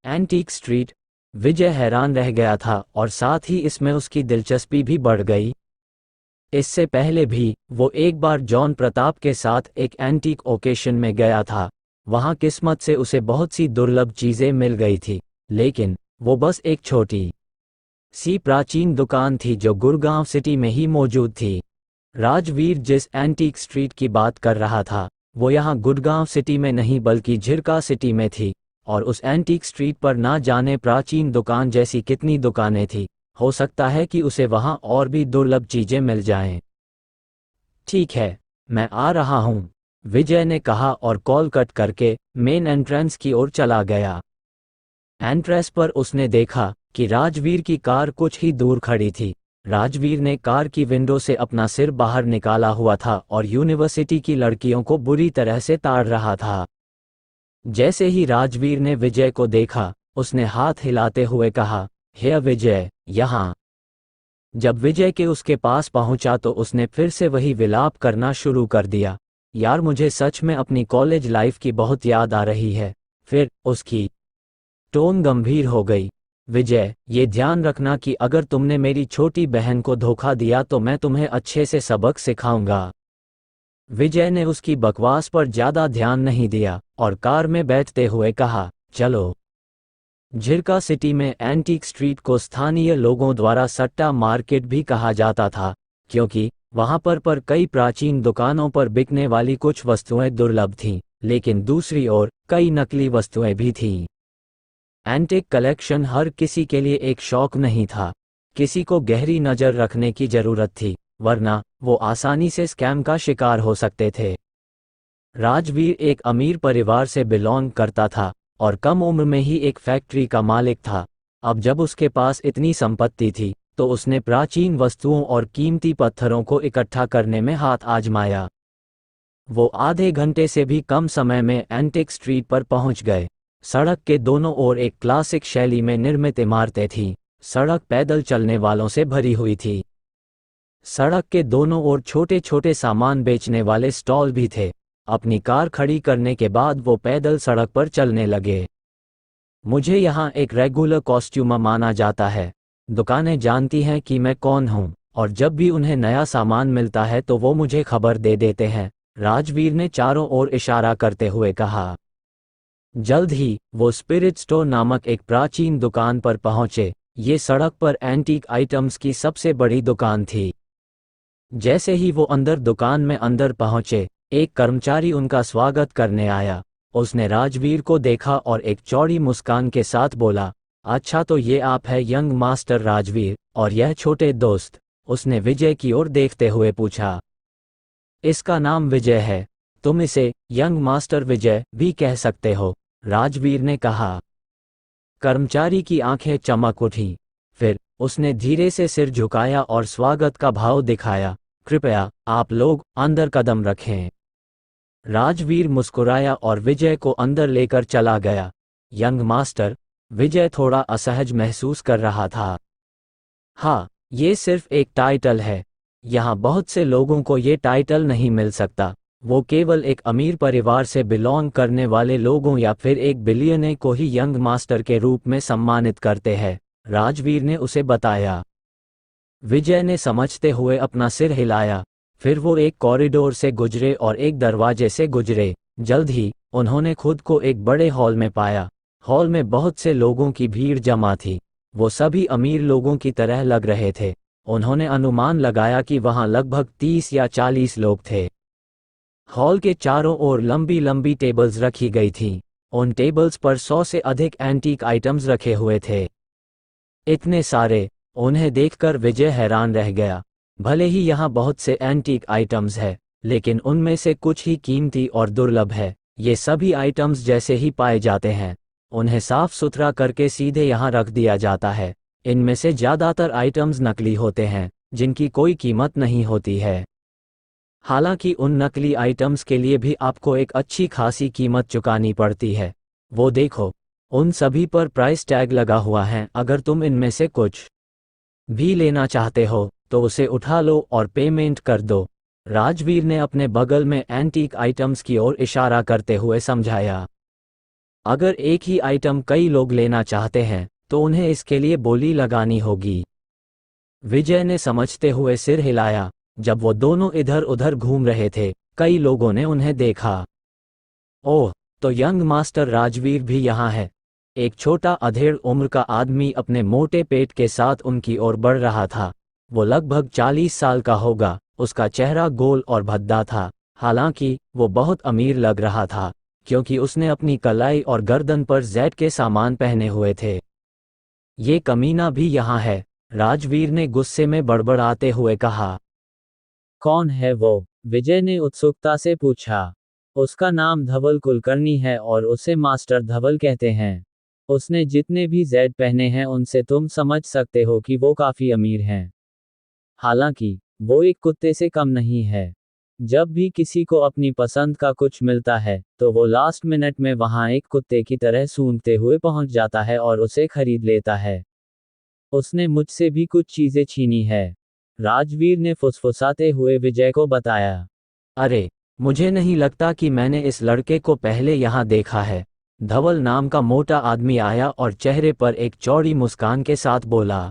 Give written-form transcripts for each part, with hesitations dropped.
Antique street. विजय हैरान रह गया था और साथ ही इसमें उसकी दिलचस्पी भी बढ़ गई। इससे पहले भी वो एक बार जॉन प्रताप के साथ एक एंटीक ओकेशन में गया था। वहां किस्मत से उसे बहुत सी दुर्लभ चीजें मिल गई थी, लेकिन वो बस एक छोटी सी प्राचीन दुकान थी जो गुड़गांव सिटी में ही मौजूद थी। राजवीर जिस एंटीक स्ट्रीट की बात कर रहा था वो यहाँ गुड़गांव सिटी में नहीं बल्कि झिरका सिटी में थी, और उस एंटीक स्ट्रीट पर ना जाने प्राचीन दुकान जैसी कितनी दुकानें थी। हो सकता है कि उसे वहां और भी दुर्लभ चीजें मिल जाएं। ठीक है, मैं आ रहा हूं, विजय ने कहा और कॉल कट करके मेन एंट्रेंस की ओर चला गया। एंट्रेंस पर उसने देखा कि राजवीर की कार कुछ ही दूर खड़ी थी। राजवीर ने कार की विंडो से अपना सिर बाहर निकाला हुआ था और यूनिवर्सिटी की लड़कियों को बुरी तरह से ताड़ रहा था। जैसे ही राजवीर ने विजय को देखा, उसने हाथ हिलाते हुए कहा, हे विजय, यहाँ। जब विजय के उसके पास पहुंचा तो उसने फिर से वही विलाप करना शुरू कर दिया। यार, मुझे सच में अपनी कॉलेज लाइफ की बहुत याद आ रही है। फिर उसकी टोन गंभीर हो गई। विजय, ये ध्यान रखना कि अगर तुमने मेरी छोटी बहन को धोखा दिया तो मैं तुम्हें अच्छे से सबक सिखाऊंगा। विजय ने उसकी बकवास पर ज्यादा ध्यान नहीं दिया और कार में बैठते हुए कहा, चलो। झिरका सिटी में एंटीक स्ट्रीट को स्थानीय लोगों द्वारा सट्टा मार्केट भी कहा जाता था, क्योंकि वहां पर कई प्राचीन दुकानों पर बिकने वाली कुछ वस्तुएं दुर्लभ थीं, लेकिन दूसरी ओर कई नकली वस्तुएं भी थीं। एंटीक कलेक्शन हर किसी के लिए एक शौक नहीं था। किसी को गहरी नज़र रखने की जरूरत थी, वरना वो आसानी से स्कैम का शिकार हो सकते थे। राजवीर एक अमीर परिवार से बिलोंग करता था और कम उम्र में ही एक फैक्ट्री का मालिक था। अब जब उसके पास इतनी संपत्ति थी तो उसने प्राचीन वस्तुओं और कीमती पत्थरों को इकट्ठा करने में हाथ आजमाया। वो आधे घंटे से भी कम समय में एंटीक स्ट्रीट पर पहुंच गए। सड़क के दोनों ओर एक क्लासिक शैली में निर्मित इमारतें थीं। सड़क पैदल चलने वालों से भरी हुई थी। सड़क के दोनों ओर छोटे छोटे सामान बेचने वाले स्टॉल भी थे। अपनी कार खड़ी करने के बाद वो पैदल सड़क पर चलने लगे। मुझे यहाँ एक रेगुलर कॉस्ट्यूमर माना जाता है। दुकानें जानती हैं कि मैं कौन हूँ, और जब भी उन्हें नया सामान मिलता है तो वो मुझे खबर दे देते हैं, राजवीर ने चारों ओर इशारा करते हुए कहा। जल्द ही वो स्पिरिट स्टोर नामक एक प्राचीन दुकान पर पहुंचे। ये सड़क पर एंटीक आइटम्स की सबसे बड़ी दुकान थी। जैसे ही वो अंदर दुकान में अंदर पहुंचे, एक कर्मचारी उनका स्वागत करने आया। उसने राजवीर को देखा और एक चौड़ी मुस्कान के साथ बोला, अच्छा, तो ये आप है यंग मास्टर राजवीर, और यह छोटे दोस्त। उसने विजय की ओर देखते हुए पूछा। इसका नाम विजय है, तुम इसे यंग मास्टर विजय भी कह सकते हो, राजवीर ने कहा। कर्मचारी की आंखें चमक उठीं। फिर उसने धीरे से सिर झुकाया और स्वागत का भाव दिखाया। कृपया आप लोग अंदर कदम रखें। राजवीर मुस्कुराया और विजय को अंदर लेकर चला गया। यंग मास्टर, विजय थोड़ा असहज महसूस कर रहा था। हाँ, ये सिर्फ एक टाइटल है। यहाँ बहुत से लोगों को ये टाइटल नहीं मिल सकता। वो केवल एक अमीर परिवार से बिलोंग करने वाले लोगों या फिर एक बिलियनर को ही यंग मास्टर के रूप में सम्मानित करते हैं, राजवीर ने उसे बताया। विजय ने समझते हुए अपना सिर हिलाया। फिर वो एक कॉरिडोर से गुजरे और एक दरवाजे से गुजरे। जल्द ही उन्होंने खुद को एक बड़े हॉल में पाया। हॉल में बहुत से लोगों की भीड़ जमा थी। वो सभी अमीर लोगों की तरह लग रहे थे। उन्होंने अनुमान लगाया कि वहां लगभग 30 या 40 लोग थे। हॉल के चारों ओर लंबी लंबी टेबल्स रखी गई थीं। उन टेबल्स पर 100 से अधिक एंटीक आइटम्स रखे हुए थे। इतने सारे! उन्हें देखकर विजय हैरान रह गया। भले ही यहाँ बहुत से एंटीक आइटम्स है, लेकिन उनमें से कुछ ही कीमती और दुर्लभ है। ये सभी आइटम्स जैसे ही पाए जाते हैं, उन्हें साफ सुथरा करके सीधे यहाँ रख दिया जाता है। इनमें से ज़्यादातर आइटम्स नकली होते हैं, जिनकी कोई कीमत नहीं होती है। हालांकि उन नकली आइटम्स के लिए भी आपको एक अच्छी खासी कीमत चुकानी पड़ती है। वो देखो, उन सभी पर प्राइस टैग लगा हुआ है। अगर तुम इनमें से कुछ भी लेना चाहते हो तो उसे उठा लो और पेमेंट कर दो, राजवीर ने अपने बगल में एंटीक आइटम्स की ओर इशारा करते हुए समझाया। अगर एक ही आइटम कई लोग लेना चाहते हैं तो उन्हें इसके लिए बोली लगानी होगी। विजय ने समझते हुए सिर हिलाया। जब वो दोनों इधर उधर घूम रहे थे, कई लोगों ने उन्हें देखा। ओह, तो यंग मास्टर राजवीर भी यहाँ है। एक छोटा अधेड़ उम्र का आदमी अपने मोटे पेट के साथ उनकी ओर बढ़ रहा था। वो लगभग 40 साल का होगा। उसका चेहरा गोल और भद्दा था। हालांकि वो बहुत अमीर लग रहा था, क्योंकि उसने अपनी कलाई और गर्दन पर जेड के सामान पहने हुए थे। ये कमीना भी यहाँ है, राजवीर ने गुस्से में बड़बड़ाते हुए कहा। कौन है वो? विजय ने उत्सुकता से पूछा। उसका नाम धवल कुलकर्णी है और उसे मास्टर धवल कहते हैं। उसने जितने भी जेड पहने हैं उनसे तुम समझ सकते हो कि वो काफी अमीर हैं। हालांकि वो एक कुत्ते से कम नहीं है। जब भी किसी को अपनी पसंद का कुछ मिलता है तो वो लास्ट मिनट में वहां एक कुत्ते की तरह सूंघते हुए पहुंच जाता है और उसे खरीद लेता है। उसने मुझसे भी कुछ चीजें छीनी है, राजवीर ने फुसफुसाते हुए विजय को बताया। अरे, मुझे नहीं लगता कि मैंने इस लड़के को पहले यहाँ देखा है। धवल नाम का मोटा आदमी आया और चेहरे पर एक चौड़ी मुस्कान के साथ बोला।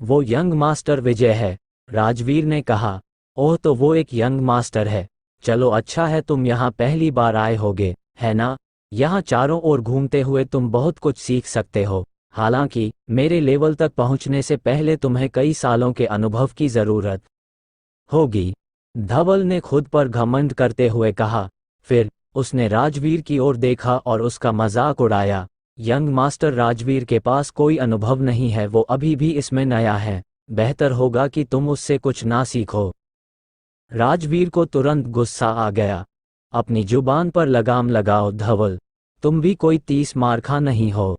वो यंग मास्टर विजय है, राजवीर ने कहा। ओह, तो वो एक यंग मास्टर है। चलो, अच्छा है तुम यहाँ पहली बार आए होगे, है ना? यहाँ चारों ओर घूमते हुए तुम बहुत कुछ सीख सकते हो। हालांकि मेरे लेवल तक पहुँचने से पहले तुम्हें कई सालों के अनुभव की ज़रूरत होगी, धवल ने खुद पर घमंड करते हुए कहा। फिर उसने राजवीर की ओर देखा और उसका मजाक उड़ाया। यंग मास्टर, राजवीर के पास कोई अनुभव नहीं है, वो अभी भी इसमें नया है। बेहतर होगा कि तुम उससे कुछ ना सीखो। राजवीर को तुरंत गुस्सा आ गया। अपनी जुबान पर लगाम लगाओ धवल, तुम भी कोई 30 मार्खा नहीं हो।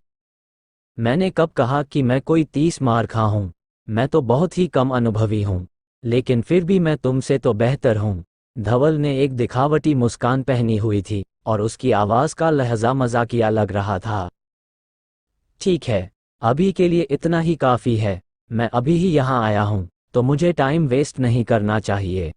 मैंने कब कहा कि मैं कोई 30 मार्खा हूं? मैं तो बहुत ही कम अनुभवी हूं, लेकिन फिर भी मैं तुमसे तो बेहतर हूं। धवल ने एक दिखावटी मुस्कान पहनी हुई थी और उसकी आवाज का लहजा मजाकिया लग रहा था। ठीक है, अभी के लिए इतना ही काफी है। मैं अभी ही यहाँ आया हूँ, तो मुझे टाइम वेस्ट नहीं करना चाहिए।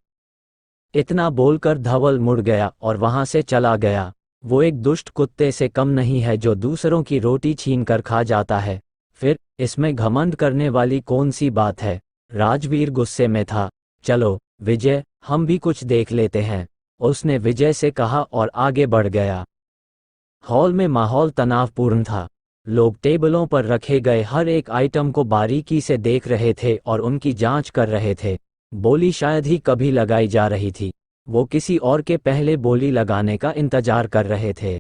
इतना बोलकर धवल मुड़ गया और वहां से चला गया। वो एक दुष्ट कुत्ते से कम नहीं है जो दूसरों की रोटी छीन कर खा जाता है। फिर इसमें घमंड करने वाली कौन सी बात है? राजवीर गुस्से में था। चलो विजय, हम भी कुछ देख लेते हैं, उसने विजय से कहा और आगे बढ़ गया। हॉल में माहौल तनावपूर्ण था। लोग टेबलों पर रखे गए हर एक आइटम को बारीकी से देख रहे थे और उनकी जांच कर रहे थे। बोली शायद ही कभी लगाई जा रही थी। वो किसी और के पहले बोली लगाने का इंतजार कर रहे थे।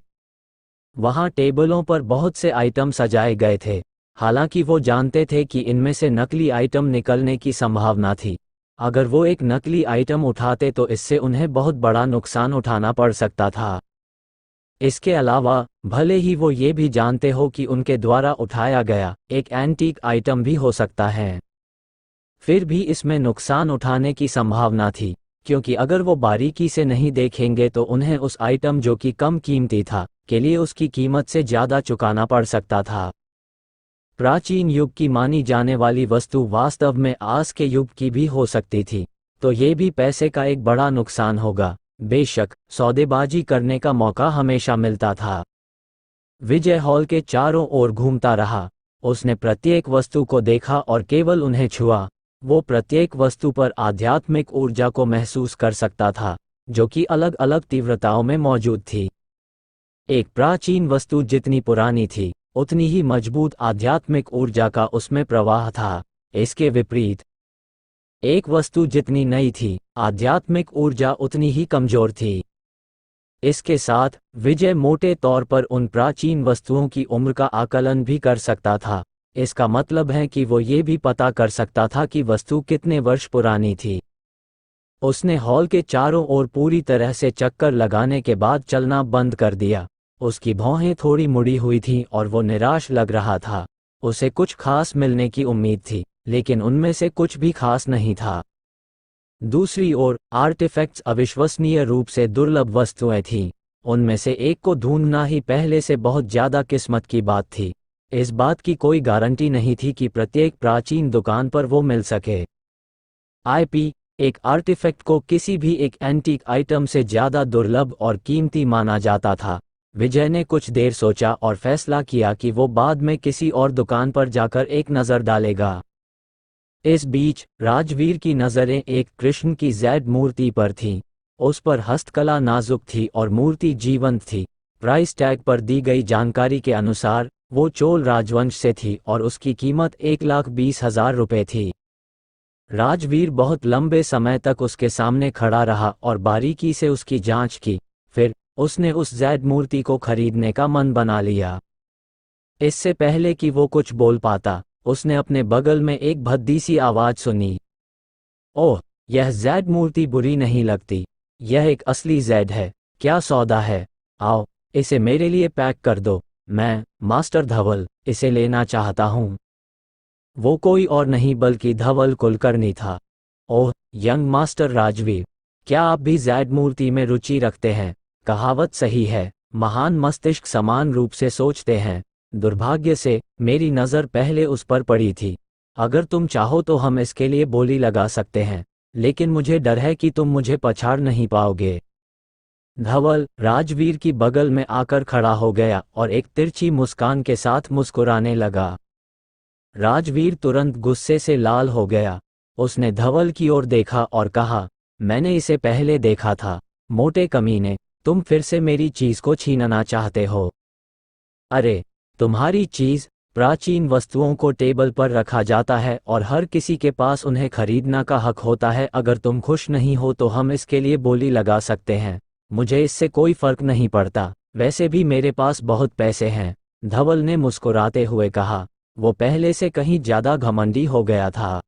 वहां टेबलों पर बहुत से आइटम सजाए गए थे। हालांकि वो जानते थे कि इनमें से नकली आइटम निकलने की संभावना थी। अगर वो एक नकली आइटम उठाते तो इससे उन्हें बहुत बड़ा नुकसान उठाना पड़ सकता था। इसके अलावा भले ही वो ये भी जानते हो कि उनके द्वारा उठाया गया एक एंटीक आइटम भी हो सकता है, फिर भी इसमें नुकसान उठाने की संभावना थी, क्योंकि अगर वो बारीकी से नहीं देखेंगे तो उन्हें उस आइटम जो कि कम कीमती था के लिए उसकी कीमत से ज़्यादा चुकाना पड़ सकता था। प्राचीन युग की मानी जाने वाली वस्तु वास्तव में आज के युग की भी हो सकती थी, तो ये भी पैसे का एक बड़ा नुकसान होगा। बेशक सौदेबाजी करने का मौका हमेशा मिलता था। विजय हॉल के चारों ओर घूमता रहा। उसने प्रत्येक वस्तु को देखा और केवल उन्हें छुआ। वो प्रत्येक वस्तु पर आध्यात्मिक ऊर्जा को महसूस कर सकता था, जो कि अलग अलग तीव्रताओं में मौजूद थी। एक प्राचीन वस्तु जितनी पुरानी थी, उतनी ही मजबूत आध्यात्मिक ऊर्जा का उसमें प्रवाह था। इसके विपरीत, एक वस्तु जितनी नई थी, आध्यात्मिक ऊर्जा उतनी ही कमजोर थी। इसके साथ विजय मोटे तौर पर उन प्राचीन वस्तुओं की उम्र का आकलन भी कर सकता था। इसका मतलब है कि वो ये भी पता कर सकता था कि वस्तु कितने वर्ष पुरानी थी। उसने हॉल के चारों ओर पूरी तरह से चक्कर लगाने के बाद चलना बंद कर दिया। उसकी भौहें थोड़ी मुड़ी हुई थीं और वो निराश लग रहा था। उसे कुछ खास मिलने की उम्मीद थी, लेकिन उनमें से कुछ भी खास नहीं था। दूसरी ओर आर्टिफैक्ट्स अविश्वसनीय रूप से दुर्लभ वस्तुएं थीं। उनमें से एक को ढूंढना ही पहले से बहुत ज्यादा किस्मत की बात थी। इस बात की कोई गारंटी नहीं थी कि प्रत्येक प्राचीन दुकान पर वो मिल सके। आईपी, एक आर्टिफैक्ट को किसी भी एक एंटीक आइटम से ज्यादा दुर्लभ और कीमती माना जाता था। विजय ने कुछ देर सोचा और फैसला किया कि वो बाद में किसी और दुकान पर जाकर एक नज़र डालेगा। इस बीच राजवीर की नज़रें एक कृष्ण की जैड मूर्ति पर थीं। उस पर हस्तकला नाजुक थी और मूर्ति जीवंत थी। प्राइस टैग पर दी गई जानकारी के अनुसार वो चोल राजवंश से थी और उसकी कीमत 1,20,000 रुपये थी। राजवीर बहुत लंबे समय तक उसके सामने खड़ा रहा और बारीकी से उसकी जांच की। फिर उसने उस जैड मूर्ति को खरीदने का मन बना लिया। इससे पहले कि वो कुछ बोल पाता, उसने अपने बगल में एक भद्दी सी आवाज सुनी। ओह, यह जैड मूर्ति बुरी नहीं लगती। यह एक असली जैड है। क्या सौदा है? आओ, इसे मेरे लिए पैक कर दो। मैं, मास्टर धवल, इसे लेना चाहता हूँ। वो कोई और नहीं बल्कि धवल कुलकर्णी था। ओह, यंग मास्टर राजवीर, क्या आप भी जैड मूर्ति में रुचि रखते हैं? कहावत सही है, महान मस्तिष्क समान रूप से सोचते हैं। दुर्भाग्य से मेरी नज़र पहले उस पर पड़ी थी। अगर तुम चाहो तो हम इसके लिए बोली लगा सकते हैं, लेकिन मुझे डर है कि तुम मुझे पछाड़ नहीं पाओगे। धवल राजवीर की बगल में आकर खड़ा हो गया और एक तिरछी मुस्कान के साथ मुस्कुराने लगा। राजवीर तुरंत गुस्से से लाल हो गया। उसने धवल की ओर देखा और कहा, मैंने इसे पहले देखा था। मोटे कमीने, तुम फिर से मेरी चीज को छीनना चाहते हो। अरे, तुम्हारी चीज, प्राचीन वस्तुओं को टेबल पर रखा जाता है और हर किसी के पास उन्हें खरीदना का हक होता है। अगर तुम खुश नहीं हो तो हम इसके लिए बोली लगा सकते हैं। मुझे इससे कोई फर्क नहीं पड़ता। वैसे भी मेरे पास बहुत पैसे हैं। धवल ने मुस्कुराते हुए कहा। वो पहले से कहीं ज्यादा घमंडी हो गया था।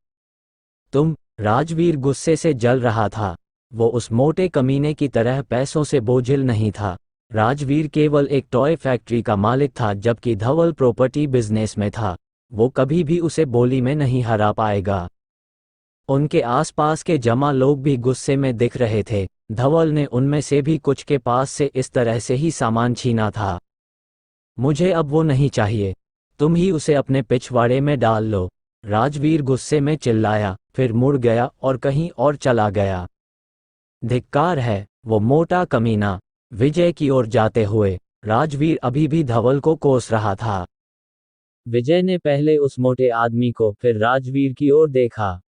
तुम? राजवीर गुस्से से जल रहा था। वो उस मोटे कमीने की तरह पैसों से बोझिल नहीं था। राजवीर केवल एक टॉय फैक्ट्री का मालिक था, जबकि धवल प्रॉपर्टी बिजनेस में था। वो कभी भी उसे बोली में नहीं हरा पाएगा। उनके आसपास के जमा लोग भी गुस्से में दिख रहे थे। धवल ने उनमें से भी कुछ के पास से इस तरह से ही सामान छीना था। मुझे अब वो नहीं चाहिए। तुम ही उसे अपने पिछवाड़े में डाल लो। राजवीर गुस्से में चिल्लाया, फिर मुड़ गया और कहीं और चला गया। धिक्कार है, वो मोटा कमीना। विजय की ओर जाते हुए राजवीर अभी भी धवल को कोस रहा था। विजय ने पहले उस मोटे आदमी को फिर राजवीर की ओर देखा।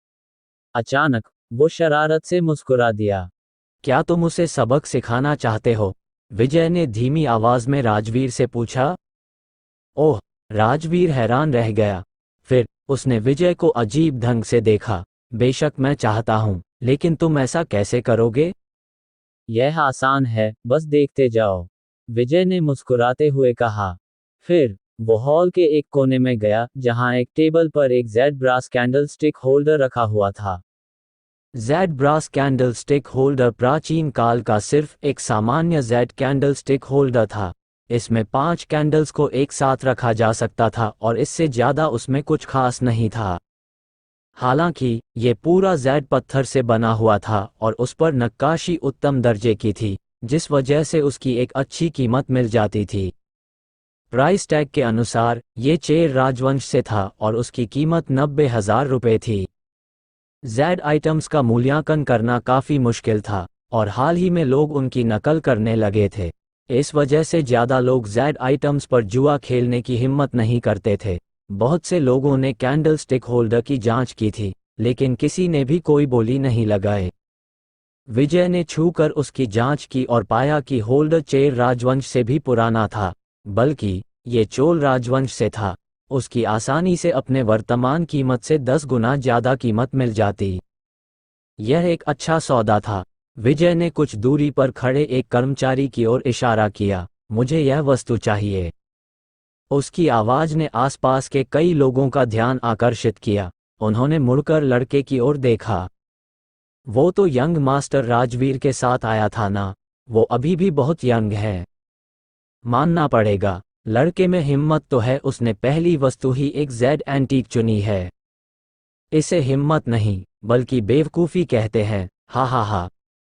अचानक वो शरारत से मुस्कुरा दिया। क्या तुम उसे सबक सिखाना चाहते हो? विजय ने धीमी आवाज में राजवीर से पूछा। ओह, राजवीर हैरान रह गया। फिर उसने विजय को अजीब ढंग से देखा। बेशक मैं चाहता हूं, लेकिन तुम ऐसा कैसे करोगे? यह आसान है, बस देखते जाओ, विजय ने मुस्कुराते हुए कहा। फिर वो हॉल के एक कोने में गया, जहां एक टेबल पर एक jade brass candle stick holder रखा हुआ था। Jade brass candle stick holder प्राचीन काल का सिर्फ एक सामान्य जेड कैंडल स्टिक होल्डर था। इसमें 5 कैंडल्स को एक साथ रखा जा सकता था और इससे ज्यादा उसमें कुछ खास नहीं था। हालांकि ये पूरा जेड पत्थर से बना हुआ था और उस पर नक्काशी उत्तम दर्जे की थी, जिस वजह से उसकी एक अच्छी कीमत मिल जाती थी। प्राइस टैग के अनुसार ये चेर राजवंश से था और उसकी कीमत 90,000 रुपये थी। जेड आइटम्स का मूल्यांकन करना काफ़ी मुश्किल था और हाल ही में लोग उनकी नकल करने लगे थे। इस वजह से ज़्यादा लोग जेड आइटम्स पर जुआ खेलने की हिम्मत नहीं करते थे। बहुत से लोगों ने कैंडल स्टिक होल्डर की जांच की थी, लेकिन किसी ने भी कोई बोली नहीं लगाए। विजय ने छूकर उसकी जांच की और पाया कि होल्डर चेर राजवंश से भी पुराना था, बल्कि ये चोल राजवंश से था। उसकी आसानी से अपने वर्तमान कीमत से 10 गुना ज़्यादा कीमत मिल जाती। यह एक अच्छा सौदा था। विजय ने कुछ दूरी पर खड़े एक कर्मचारी की ओर इशारा किया। मुझे यह वस्तु चाहिए। उसकी आवाज़ ने आसपास के कई लोगों का ध्यान आकर्षित किया। उन्होंने मुड़कर लड़के की ओर देखा। वो तो यंग मास्टर राजवीर के साथ आया था ना? वो अभी भी बहुत यंग है। मानना पड़ेगा, लड़के में हिम्मत तो है। उसने पहली वस्तु ही एक जेड एंटीक चुनी है। इसे हिम्मत नहीं, बल्कि बेवकूफ़ी कहते हैं। हा हा हा।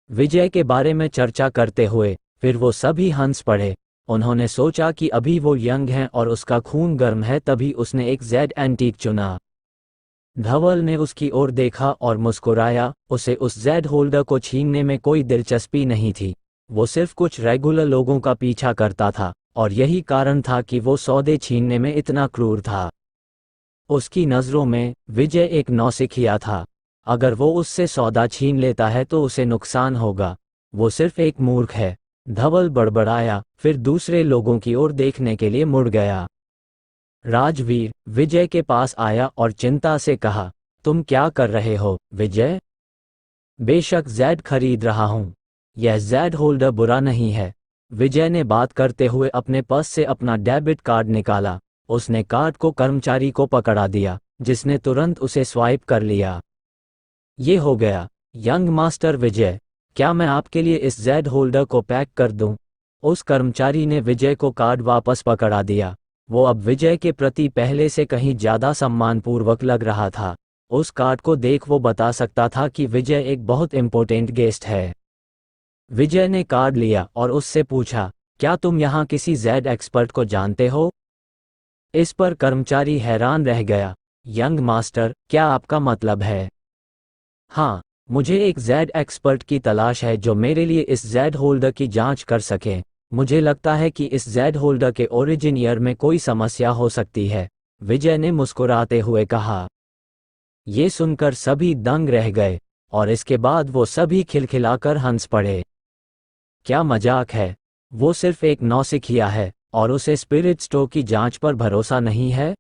विजय के बारे में चर्चा करते हुए फिर वो सभी हंस पड़े। उन्होंने सोचा कि अभी वो यंग है और उसका खून गर्म है, तभी उसने एक जेड एंटीक चुना। धवल ने उसकी ओर देखा और मुस्कुराया। उसे उस जेड होल्डर को छीनने में कोई दिलचस्पी नहीं थी। वो सिर्फ कुछ रेगुलर लोगों का पीछा करता था, और यही कारण था कि वो सौदे छीनने में इतना क्रूर था। उसकी नज़रों में विजय एक नौसिखिया था। अगर वो उससे सौदा छीन लेता है तो उसे नुकसान होगा। वो सिर्फ एक मूर्ख है। धवल बड़बड़ाया, फिर दूसरे लोगों की ओर देखने के लिए मुड़ गया। राजवीर विजय के पास आया और चिंता से कहा, तुम क्या कर रहे हो विजय? बेशक ज़ैड खरीद रहा हूं। यह ज़ैड होल्डर बुरा नहीं है। विजय ने बात करते हुए अपने पर्स से अपना डेबिट कार्ड निकाला। उसने कार्ड को कर्मचारी को पकड़ा दिया, जिसने तुरंत उसे स्वाइप कर लिया। ये हो गया। यंग मास्टर विजय, क्या मैं आपके लिए इस ज़ैड होल्डर को पैक कर दूं? उस कर्मचारी ने विजय को कार्ड वापस पकड़ा दिया। वो अब विजय के प्रति पहले से कहीं ज़्यादा सम्मानपूर्वक लग रहा था। उस कार्ड को देख वो बता सकता था कि विजय एक बहुत इम्पोर्टेंट गेस्ट है। विजय ने कार्ड लिया और उससे पूछा, क्या तुम यहाँ किसी ज़ैड एक्सपर्ट को जानते हो? इस पर कर्मचारी हैरान रह गया। यंग मास्टर, क्या आपका मतलब है? हाँ, मुझे एक ज़ैड एक्सपर्ट की तलाश है जो मेरे लिए इस ज़ैड होल्डर की जांच कर सके। मुझे लगता है कि इस ज़ैड होल्डर के ओरिजिन ईयर में कोई समस्या हो सकती है, विजय ने मुस्कुराते हुए कहा। ये सुनकर सभी दंग रह गए, और इसके बाद वो सभी खिलखिलाकर हंस पड़े। क्या मजाक है? वो सिर्फ एक नौसिखिया है, और उसे स्पिरिट स्टोर की जांच पर भरोसा नहीं है?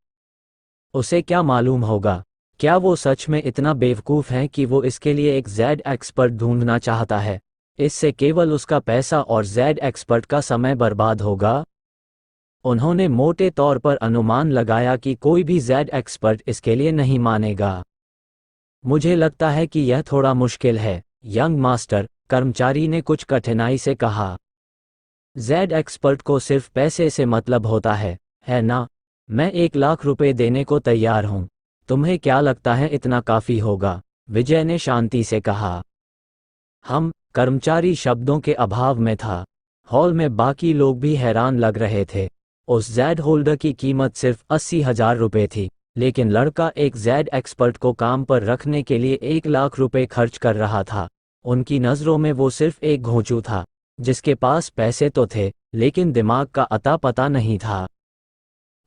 उसे क्या मालूम होगा? क्या वो सच में इतना बेवकूफ़ है कि वो इसके लिए एक ज़ैड एक्सपर्ट ढूंढना चाहता है? इससे केवल उसका पैसा और ज़ैड एक्सपर्ट का समय बर्बाद होगा। उन्होंने मोटे तौर पर अनुमान लगाया कि कोई भी ज़ैड एक्सपर्ट इसके लिए नहीं मानेगा। मुझे लगता है कि यह थोड़ा मुश्किल है, यंग मास्टर, कर्मचारी ने कुछ कठिनाई से कहा। ज़ैड एक्सपर्ट को सिर्फ पैसे से मतलब होता है ना? मैं 1 लाख रुपए देने को तैयार हूं। तुम्हें क्या लगता है इतना काफ़ी होगा? विजय ने शांति से कहा। कर्मचारी शब्दों के अभाव में था। हॉल में बाकी लोग भी हैरान लग रहे थे। उस ज़ैड होल्डर की कीमत सिर्फ 80,000 रुपये थी, लेकिन लड़का एक ज़ैड एक्सपर्ट को काम पर रखने के लिए 1 लाख रुपए खर्च कर रहा था। उनकी नज़रों में वो सिर्फ एक घोंचू था, जिसके पास पैसे तो थे, लेकिन दिमाग का अता पता नहीं था।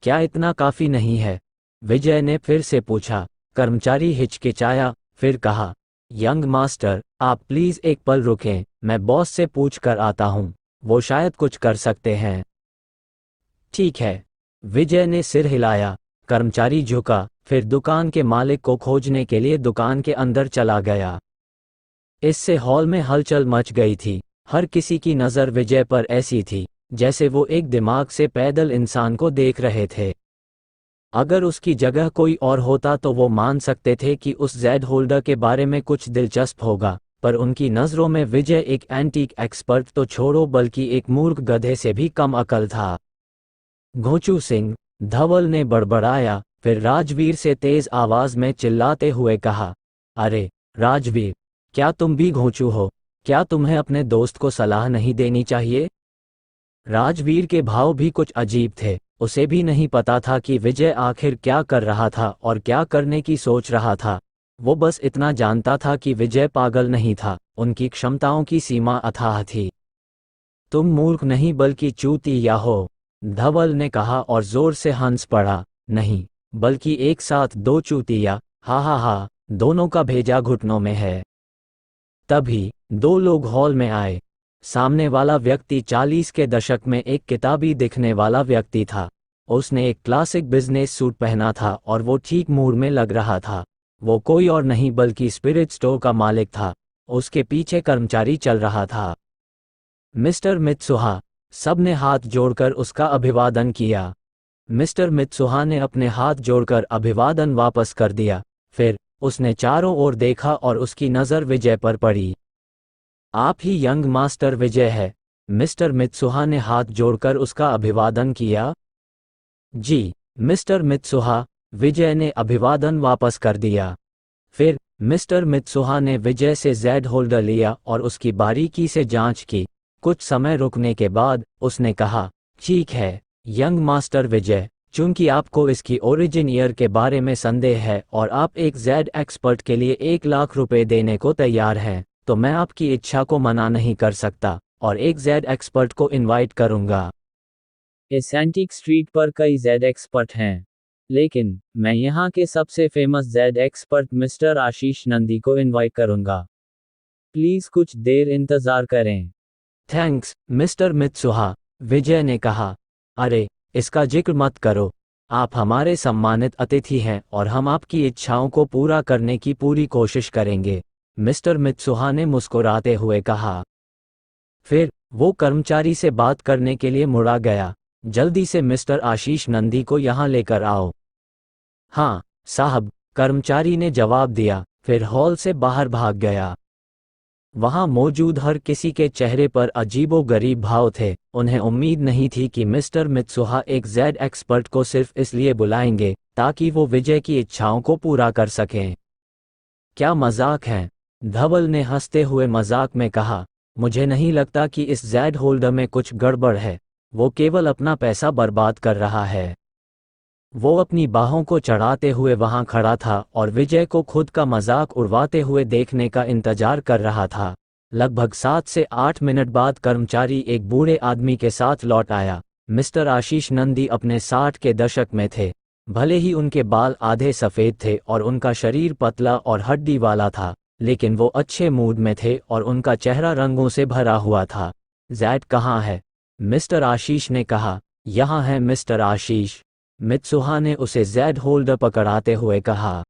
क्या इतना काफ़ी नहीं है? विजय ने फिर से पूछा। कर्मचारी हिचकिचाया, फिर कहा, यंग मास्टर, आप प्लीज़ एक पल रुकें, मैं बॉस से पूछ कर आता हूँ, वो शायद कुछ कर सकते हैं। ठीक है। विजय ने सिर हिलाया। कर्मचारी झुका, फिर दुकान के मालिक को खोजने के लिए दुकान के अंदर चला गया। इससे हॉल में हलचल मच गई थी। हर किसी की नज़र विजय पर ऐसी थी जैसे वो एक दिमाग से पैदल इंसान को देख रहे थे। अगर उसकी जगह कोई और होता तो वो मान सकते थे कि उस ज़ैड होल्डर के बारे में कुछ दिलचस्प होगा, पर उनकी नज़रों में विजय एक एंटीक एक्सपर्ट तो छोड़ो बल्कि एक मूर्ख गधे से भी कम अकल था। घोंचू सिंह, धवल ने बड़बड़ाया, फिर राजवीर से तेज आवाज में चिल्लाते हुए कहा, अरे राजवीर, क्या तुम भी घोंचू हो? क्या तुम्हें अपने दोस्त को सलाह नहीं देनी चाहिए? राजवीर के भाव भी कुछ अजीब थे। उसे भी नहीं पता था कि विजय आखिर क्या कर रहा था और क्या करने की सोच रहा था। वो बस इतना जानता था कि विजय पागल नहीं था, उनकी क्षमताओं की सीमा अथाह थी। तुम मूर्ख नहीं बल्कि चूतिया हो, धवल ने कहा और जोर से हंस पड़ा। नहीं, बल्कि एक साथ 2 चूतिया, हा हा हा, दोनों का भेजा घुटनों में है। तभी 2 लोग हॉल में आए। सामने वाला व्यक्ति 40 के दशक में एक किताबी दिखने वाला व्यक्ति था। उसने एक क्लासिक बिजनेस सूट पहना था और वो ठीक मूड में लग रहा था। वो कोई और नहीं बल्कि स्पिरिट स्टोर का मालिक था। उसके पीछे कर्मचारी चल रहा था। मिस्टर मित्सुहा, सबने हाथ जोड़कर उसका अभिवादन किया। मिस्टर मित्सुहा ने अपने हाथ जोड़कर अभिवादन वापस कर दिया। फिर उसने चारों ओर देखा और उसकी नज़र विजय पर पड़ी। आप ही यंग मास्टर विजय है? मिस्टर मित्सुहा ने हाथ जोड़कर उसका अभिवादन किया। जी, मिस्टर मित्सुहा, विजय ने अभिवादन वापस कर दिया। फिर मिस्टर मित्सुहा ने विजय से ज़ैड होल्डर लिया और उसकी बारीकी से जांच की। कुछ समय रुकने के बाद उसने कहा, ठीक है यंग मास्टर विजय, चूंकि आपको इसकी ओरिजिन ईयर के बारे में संदेह है और आप एक ज़ैड एक्सपर्ट के लिए 1 लाख रुपए देने को तैयार हैं, तो मैं आपकी इच्छा को मना नहीं कर सकता। और एक जेड एक्सपर्ट को इनवाइट करूंगा। इस एंटीक स्ट्रीट पर कई जेड एक्सपर्ट हैं, लेकिन मैं यहाँ के सबसे फेमस जेड एक्सपर्ट मिस्टर आशीष नंदी को इनवाइट करूंगा। प्लीज कुछ देर इंतजार करें। थैंक्स मिस्टर मित्सुहा, विजय ने कहा। अरे, इसका जिक्र मत करो। आप हमारे सम्मानित अतिथि हैं और हम आपकी इच्छाओं को पूरा करने की पूरी कोशिश करेंगे, मिस्टर मित्सुहा ने मुस्कुराते हुए कहा। फिर वो कर्मचारी से बात करने के लिए मुड़ा गया। जल्दी से मिस्टर आशीष नंदी को यहाँ लेकर आओ। हाँ साहब, कर्मचारी ने जवाब दिया, फिर हॉल से बाहर भाग गया। वहां मौजूद हर किसी के चेहरे पर अजीबोगरीब भाव थे। उन्हें उम्मीद नहीं थी कि मिस्टर मित्सुहा एक जेड एक्सपर्ट को सिर्फ इसलिए बुलाएंगे ताकि वो विजय की इच्छाओं को पूरा कर सकें। क्या मजाक है, धवल ने हंसते हुए मजाक में कहा। मुझे नहीं लगता कि इस जेड होल्डर में कुछ गड़बड़ है। वो केवल अपना पैसा बर्बाद कर रहा है। वो अपनी बाहों को चढ़ाते हुए वहां खड़ा था और विजय को खुद का मजाक उड़वाते हुए देखने का इंतजार कर रहा था। लगभग 7 से 8 मिनट बाद कर्मचारी एक बूढ़े आदमी के साथ लौट आया। मिस्टर आशीष नंदी अपने 60 के दशक में थे। भले ही उनके बाल आधे सफ़ेद थे और उनका शरीर पतला और हड्डी वाला था, लेकिन वो अच्छे मूड में थे और उनका चेहरा रंगों से भरा हुआ था। जैड कहाँ है? मिस्टर आशीष ने कहा। यहाँ है मिस्टर आशीष, मित्सुहा ने उसे जेड होल्डर पकड़ाते हुए कहा।